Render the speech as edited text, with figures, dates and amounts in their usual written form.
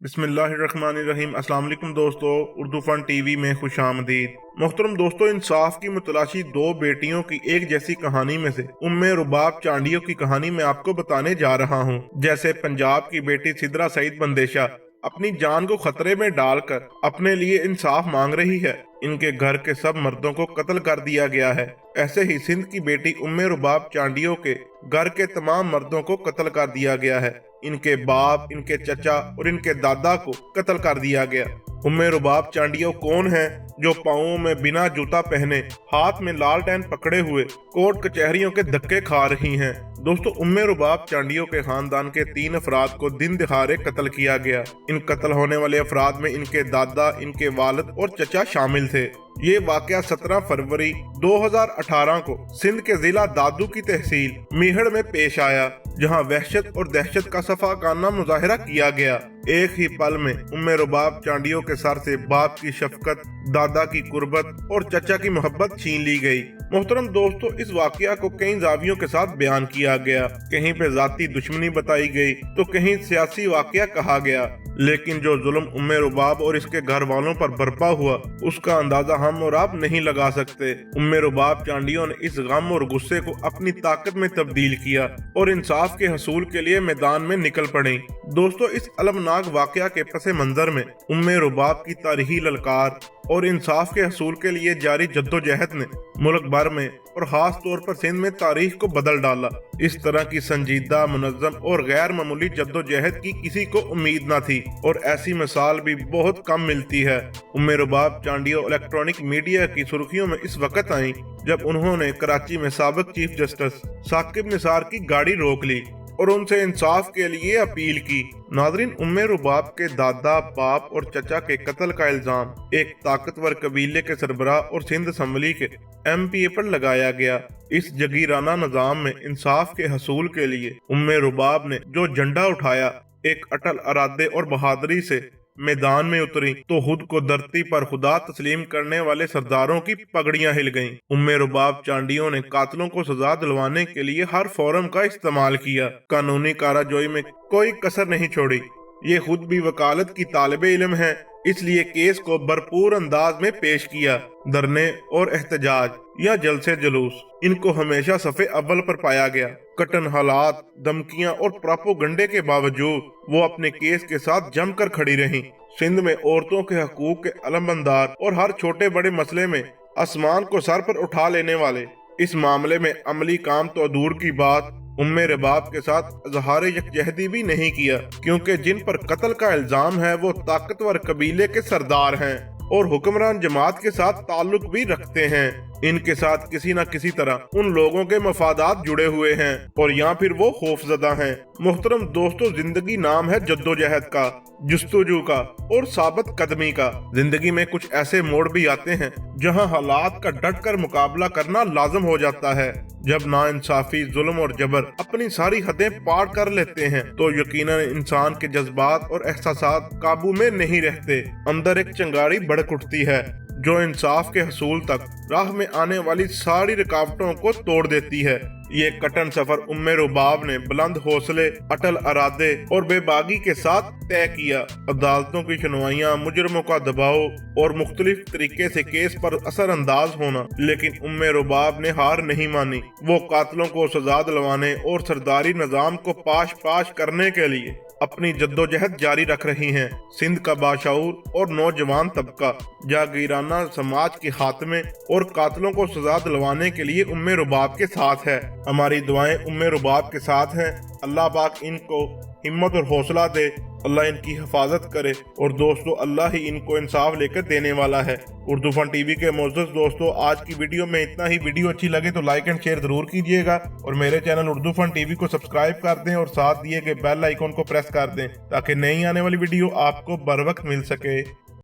बिस्मिल्लाहिर्रहमानिर्रहीम। अस्सलाम वालेकुम दोस्तों, उर्दू फन टीवी में खुश आमदीद। मोहतरम दोस्तों, इंसाफ की मुतलाशी दो बेटियों की एक जैसी कहानी में से उम्मे रुबाब चांडियों की कहानी मैं आपको बताने जा रहा हूँ। जैसे पंजाब की बेटी सिद्रा सईद बंदेशा अपनी जान को खतरे में डालकर अपने लिए इंसाफ मांग रही है। इनके घर के सब मर्दों को कत्ल कर दिया गया है। ऐसे ही सिंध की बेटी उम्मे रुबाब चांडियों के घर के तमाम मर्दों को कत्ल कर दिया गया है। इनके बाप, इनके चचा और इनके दादा को कत्ल कर दिया गया। उम्मे रुबाब चांडियों कौन है जो पाँवों में बिना जूता पहने, हाथ में लालटेन पकड़े हुए कोर्ट कचहरियों के धक्के खा रही हैं? दोस्तों, उम्मे रुबाब चांडियों के खानदान के 3 अफराद को दिन दिहाड़े कत्ल किया गया। इन कत्ल होने वाले अफराद में इनके दादा, इनके वालिद और चचा शामिल थे। ये वाकया 17 फरवरी 2018 को सिंध के जिला दादू की तहसील मीहड़ में पेश आया, जहां वहशत और दहशत का सफाकाना मुजाहिरा किया गया। एक ही पल में उम्मे रुबाब चांडियों के सर से बाप की शफकत, दादा की कुर्बत और चचा की मोहब्बत छीन ली गई। मोहतरम दोस्तों, इस वाकया को कई जावियों के साथ बयान किया गया। कहीं पे जाती दुश्मनी बताई गई तो कहीं सियासी वाकया कहा गया, लेकिन जो जुल्म उम्मे रुबाब और इसके घर वालों पर बरपा हुआ उसका अंदाजा हम और आप नहीं लगा सकते। उम्मे रुबाब चांडियों ने इस गम और गुस्से को अपनी ताकत में तब्दील किया और इंसाफ के हसूल के लिए मैदान में निकल पड़ी। दोस्तों, इस अलमनाक वाकया के पसे मंजर में उम्मे रुबाब की तारीखी ललकार और इंसाफ के हसूल के लिए जारी जद्दोजहद ने मुल्क भर में और खास तौर पर सिंध में तारीख को बदल डाला। इस तरह की संजीदा, मुनज़्ज़म और गैर मामूली जद्दोजहद की किसी को उम्मीद न थी और ऐसी मिसाल भी बहुत कम मिलती है। उम्मे रुबाब चांडियों इलेक्ट्रॉनिक मीडिया की सुर्खियों में इस वक्त आई जब उन्होंने कराची में साबिक चीफ जस्टिस साकिब निसार की गाड़ी रोक ली और उनसे इंसाफ के लिए अपील की। नाज़रीन, उम्मे रुबाब के दादा, बाप और चचा के कत्ल का इल्जाम एक ताकतवर कबीले के सरबराह और सिंध असम्बली के MPA पर लगाया गया। इस जगीराना निजाम में इंसाफ के हसूल के लिए उम्मे रुबाब ने जो झंडा उठाया, एक अटल इरादे और बहादुरी से मैदान में उतरी तो खुद को धरती पर खुदा तस्लीम करने वाले सरदारों की पगड़ियां हिल गईं। उम्मे रुबाब चांडियों ने कातलों को सजा दिलवाने के लिए हर फोरम का इस्तेमाल किया, कानूनी कारजोई में कोई कसर नहीं छोड़ी। ये खुद भी वकालत की तालिबे इल्म है, इसलिए केस को भरपूर अंदाज में पेश किया। धरने और एहतजाज या जलसे जुलूस, इनको हमेशा सफ़े अव्वल पर पाया गया। कठिन हालात, धमकियां और प्रोपेगेंडे के बावजूद वो अपने केस के साथ जमकर खड़ी रहीं। सिंध में औरतों के हकूक के अलमबरदार और हर छोटे बड़े मसले में आसमान को सर पर उठा लेने वाले। इस मामले में अमली काम तो दूर की बात, उम्मे रुबाब के साथ इज़हार यकजहती भी नहीं किया, क्योंकि जिन पर कत्ल का इल्जाम है वो ताकतवर कबीले के सरदार हैं और हुक्मरान जमात के साथ ताल्लुक भी रखते हैं। इनके साथ किसी न किसी तरह उन लोगों के मफादात जुड़े हुए हैं और या फिर वो खौफजदा हैं। मोहतरम दोस्तों, जिंदगी नाम है जद्दोजहद का, जुस्तजू का और साबित कदमी का। जिंदगी में कुछ ऐसे मोड़ भी आते हैं जहां हालात का डट कर मुकाबला करना लाजम हो जाता है। जब नाइंसाफी, जुल्म और जबर अपनी सारी हदें पार कर लेते हैं तो यकीनन इंसान के जज्बात और एहसासात काबू में नहीं रहते। अंदर एक चिंगारी भड़क उठती है जो इंसाफ के हसूल तक राह में आने वाली सारी रुकावटों को तोड़ देती है। ये कठिन सफर उम्मे रुबाब ने बुलंद हौसले, अटल इरादे और बेबागी के साथ तय किया। अदालतों की सुनवाइयां, मुजरमों का दबाव और मुख्तलिफ तरीके से केस पर असर अंदाज होना, लेकिन उम्मे रुबाब ने हार नहीं मानी। वो कातलों को सजा दिलवाने और सरदारी निजाम को पाश पाश करने के लिए अपनी जद्दोजहद जारी रख रही हैं। सिंध का बाशऊर और नौजवान तबका जागीराना समाज के खात्मे और कातलों को सजा दिलवाने के लिए उम्मे रुबाब के साथ है। हमारी दुआएं उम्मे रुबाब के साथ हैं। अल्लाह पाक इनको हिम्मत और हौसला दे, अल्लाह इनकी हिफाजत करे और दोस्तों, अल्लाह ही इनको इंसाफ लेकर देने वाला है। उर्दू फन टीवी के मोअज़्ज़ज़ दोस्तों, आज की वीडियो में इतना ही। वीडियो अच्छी लगे तो लाइक एंड शेयर जरूर कीजिएगा और मेरे चैनल उर्दू फन टीवी को सब्सक्राइब कर दें और साथ दिए गए बेल आइकन को प्रेस कर दें ताकि नई आने वाली वीडियो आपको बर वक्त मिल सके।